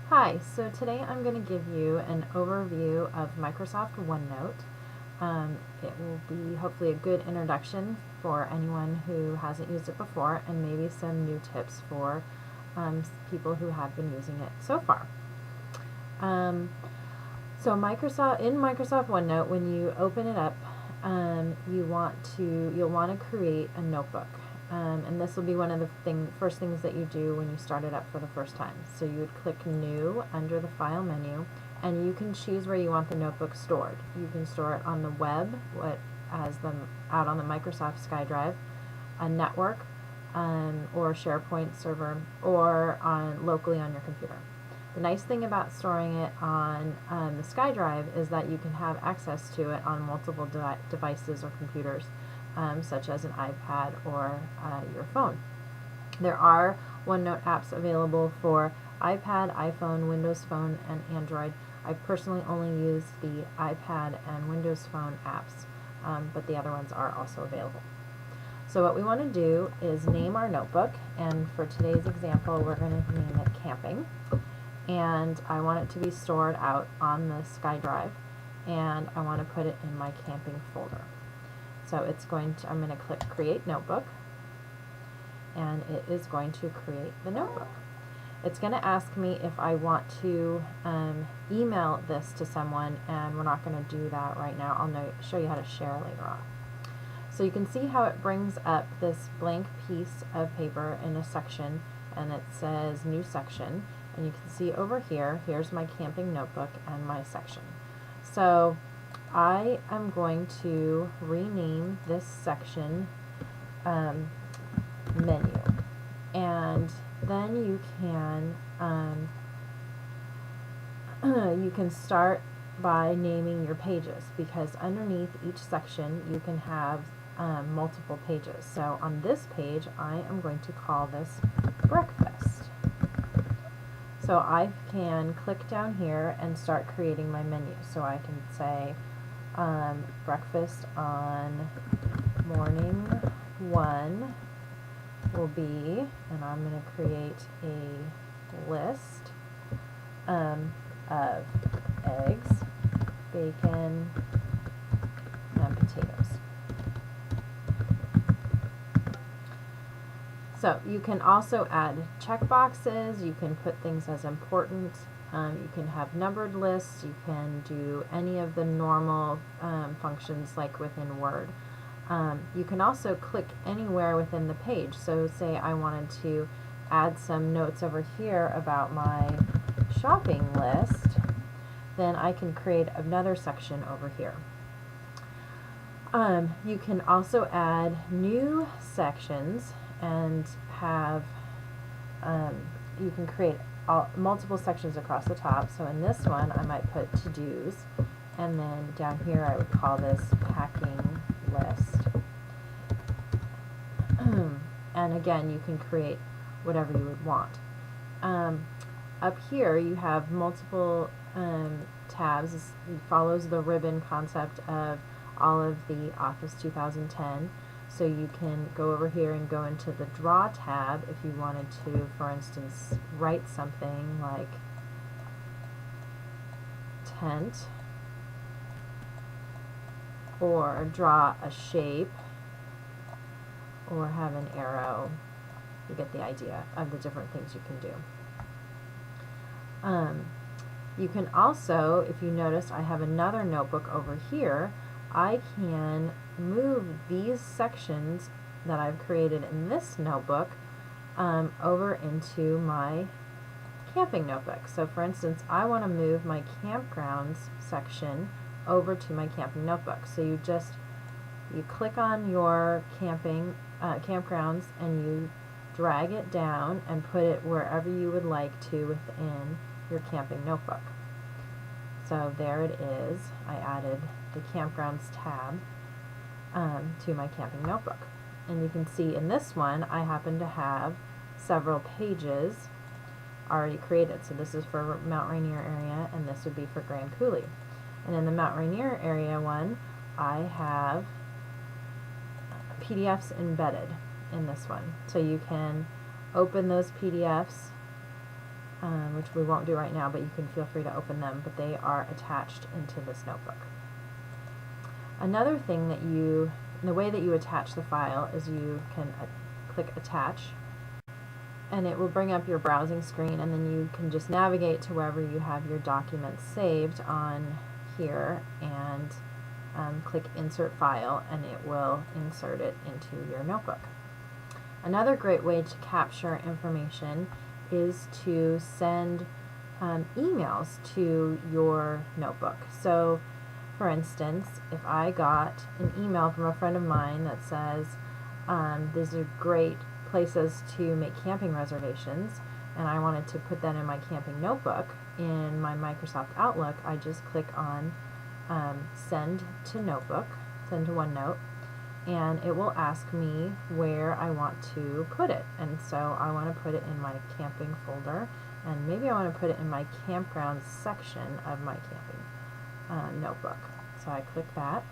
Hi, so today I'm going to give you an overview of Microsoft OneNote. It will be hopefully a good introduction for anyone who hasn't used it before, and maybe some new tips for people who have been using it so far. So in Microsoft OneNote, when you open it up, you'll want to create a notebook. And this will be one of the first things that you do when you start it up for the first time. So you would click New under the File menu, and you can choose where you want the notebook stored. You can store it on the web, out on the Microsoft SkyDrive, a network, or SharePoint server, or locally on your computer. The nice thing about storing it on the SkyDrive is that you can have access to it on multiple devices or computers, such as an iPad or your phone. There are OneNote apps available for iPad, iPhone, Windows Phone, and Android. I personally only use the iPad and Windows Phone apps, but the other ones are also available. So what we want to do is name our notebook, and for today's example we're going to name it Camping. And I want it to be stored out on the SkyDrive, and I want to put it in my camping folder. So I'm going to click Create Notebook, and it is going to create the notebook. It's going to ask me if I want to email this to someone, and we're not going to do that right now. I'll show you how to share later on. So you can see how it brings up this blank piece of paper in a section, and it says New Section. And you can see over here, here's my camping notebook and my section. So I am going to rename this section Menu. And then you can start by naming your pages, because underneath each section you can have multiple pages. So on this page I am going to call this Breakfast. So I can click down here and start creating my menu. So I can say breakfast on morning 1 will be, and I'm going to create a list of eggs, bacon, and potatoes. So you can also add checkboxes, you can put things as important, you can have numbered lists, you can do any of the normal functions like within Word. You can also click anywhere within the page. So say I wanted to add some notes over here about my shopping list, then I can create another section over here. You can also add new sections and have, you can create multiple sections across the top. So in this one I might put to-dos, and then down here I would call this packing list. And again, you can create whatever you would want. Up here you have multiple tabs. It follows the ribbon concept of all of the Office 2010. So you can go over here and go into the Draw tab if you wanted to, for instance, write something like tent, or draw a shape, or have an arrow. You get the idea of the different things you can do. You can also, if you notice, I have another notebook over here. I can move these sections that I've created in this notebook over into my camping notebook. So for instance, I want to move my campgrounds section over to my camping notebook. So you click on your campgrounds, and you drag it down and put it wherever you would like to within your camping notebook. So there it is. I added the campgrounds tab to my camping notebook. And you can see in this one I happen to have several pages already created. So this is for Mount Rainier area, and this would be for Grand Coulee. And in the Mount Rainier area one, I have PDFs embedded in this one. So you can open those PDFs which we won't do right now, but you can feel free to open them, but they are attached into this notebook. Another thing that the way that you attach the file is you can click attach, and it will bring up your browsing screen, and then you can just navigate to wherever you have your documents saved on here and click insert file, and it will insert it into your notebook. Another great way to capture information is to send emails to your notebook. So for instance, if I got an email from a friend of mine that says these are great places to make camping reservations, and I wanted to put that in my camping notebook in my Microsoft Outlook, I just click on send to notebook, send to OneNote, and it will ask me where I want to put it. And so I want to put it in my camping folder, and maybe I want to put it in my campground section of my camping notebook. So I click that,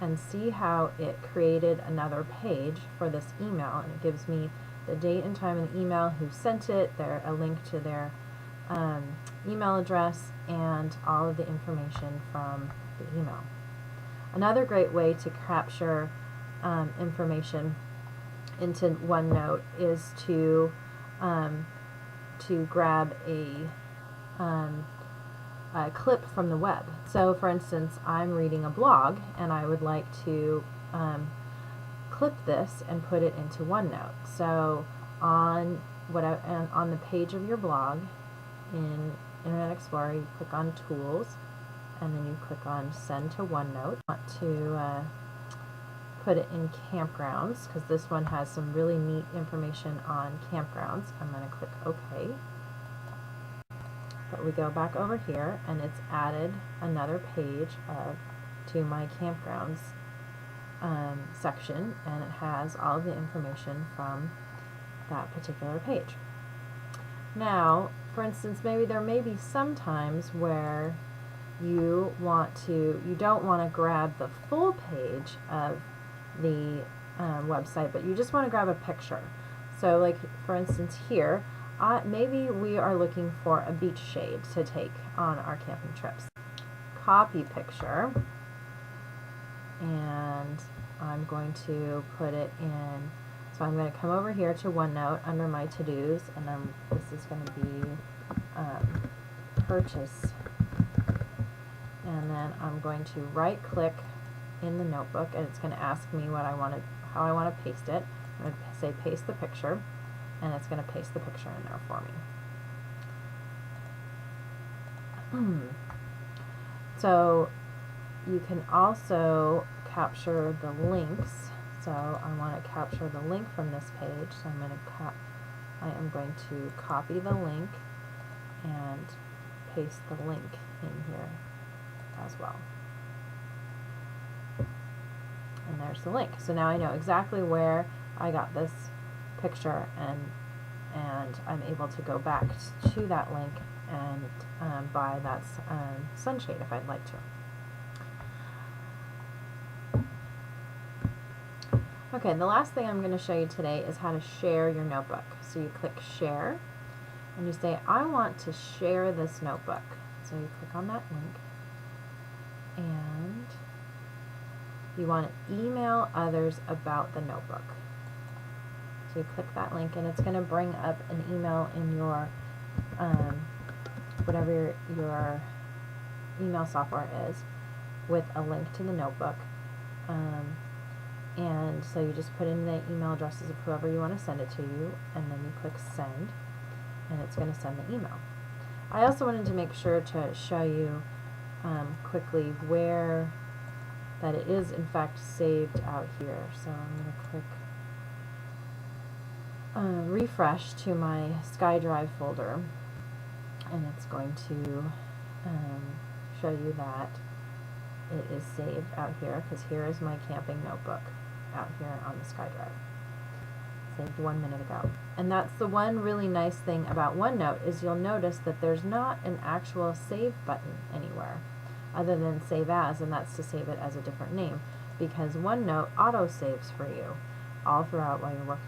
and see how it created another page for this email, and it gives me the date and time of the email, who sent it, a link to their email address, and all of the information from the email. Another great way to capture information into OneNote is to grab a clip from the web. So for instance, I'm reading a blog and I would like to clip this and put it into OneNote. So on the page of your blog in Internet Explorer, you click on Tools, and then you click on Send to OneNote. I want to put it in campgrounds, because this one has some really neat information on campgrounds. I'm going to click OK. But we go back over here, and it's added another page to my campgrounds section, and it has all of the information from that particular page. Now, for instance, maybe there may be some times where you don't want to grab the full page of the website, but you just want to grab a picture. So like for instance here, maybe we are looking for a beach shade to take on our camping trips. Copy picture, and I'm going to put it in. So I'm going to come over here to OneNote under my to-dos, and then this is going to be purchase, and then I'm going to right click in the notebook, and it's going to ask me how I want to paste it. I'm going to say paste the picture, and it's going to paste the picture in there for me. So you can also capture the links. So I want to capture the link from this page, so I am going to copy the link and paste the link in here as well. And there's the link. So now I know exactly where I got this picture, and I'm able to go back to that link and buy that sunshade if I'd like to. Okay, the last thing I'm going to show you today is how to share your notebook. So you click share, and you say, I want to share this notebook. So you click on that link, and you want to email others about the notebook. So you click that link, and it's going to bring up an email in your whatever your email software is, with a link to the notebook. And so you just put in the email addresses of whoever you want to send it to you, and then you click send, and it's going to send the email. I also wanted to make sure to show you quickly where that it is in fact saved out here. So I'm going to click refresh to my SkyDrive folder, and it's going to show you that it is saved out here, because here is my camping notebook out here on the SkyDrive. Saved 1 minute ago. And that's the one really nice thing about OneNote, is you'll notice that there's not an actual save button anywhere other than save as, and that's to save it as a different name, because OneNote auto saves for you all throughout while you're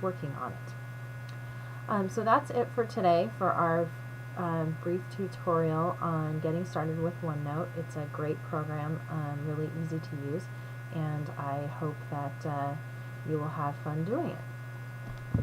working on it. So that's it for today for our brief tutorial on getting started with OneNote. It's a great program, really easy to use, and I hope that you will have fun doing it.